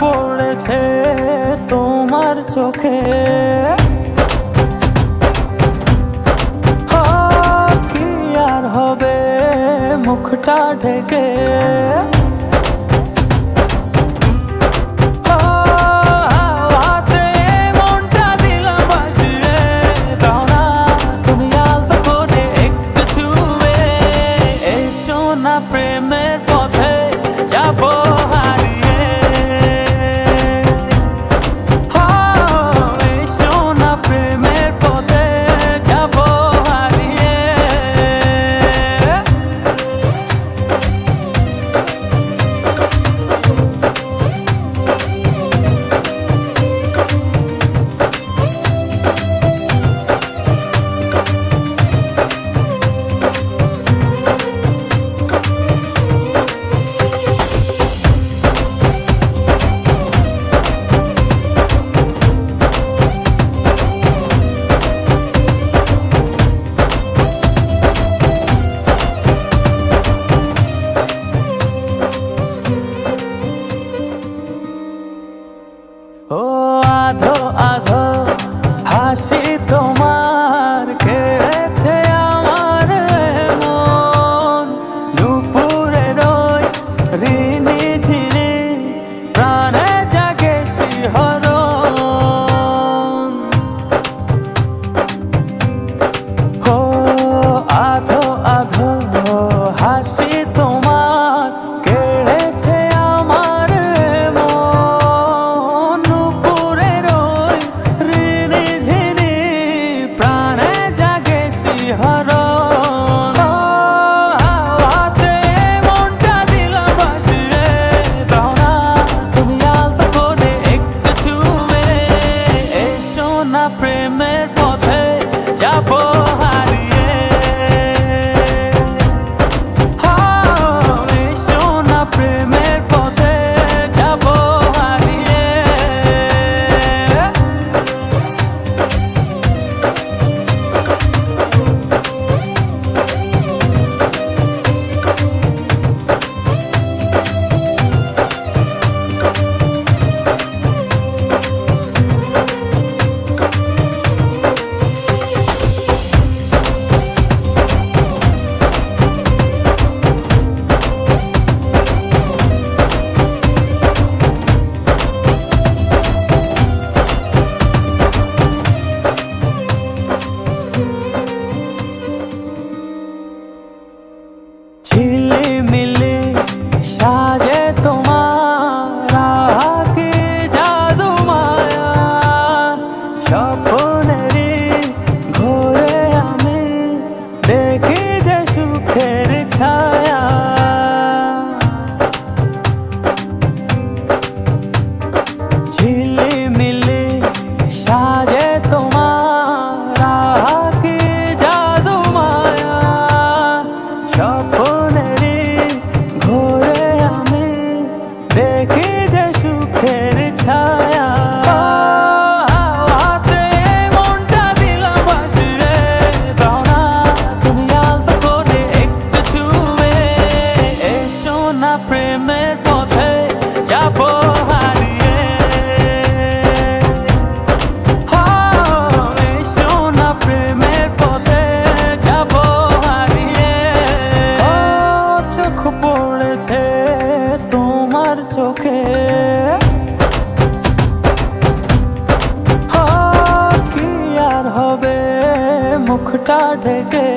পড়েছে তোমার চোখে, কি আর হবে মুখটা ঢেকে। প্রেমের পথে যাবো হারিয়ে, এই সোনা প্রেমের পথে যাবো হারিয়ে। ও আধো আধো হাসি তোমার কেড়েছে আমার মন, দুপুরের ওই ঋণী ঝিনি প্রাণে জাগে শিহরণ। ও আধো আধো হাসি তোমার কেড়েছে আমার মন, দুপুরের ওই ঋণী ঝিনি প্রাণে জাগে শিহরণ। হাওয়াতে মনটা দিলাম ভাসিয়ে, দাও না তুমি আলতো করে একটু ছুঁয়ে, এই সোনা প্রেমের পথে যাবো হারিয়ে। এই সোনা প্রেমের পথে যাবো হারিয়ে। ঝিলিমিলি সাজে তোমার আঁকি জাদু মায়া, স্বপ্নেরই ঘোরে আমি দেখি যে সুখের ছায়া। ঝিলিমিলি সাজে তোমার আঁকি জাদু মায়া, স্বপ্নেরই ঘোরে আমি দেখি যে সুখের ছায়া। হাওয়াতে মনটা দিলাম ভাসিয়ে, দাও না তুমি আলতো করে একটু ছুঁয়ে, এই সোনা প্রেমের পথে যাবো হারিয়ে। এই সোনা প্রেমের পথে যাবো হারিয়ে। চোখ পড়েছে তোমার চোখে, কি আর হবে মুখটা ঢেকে।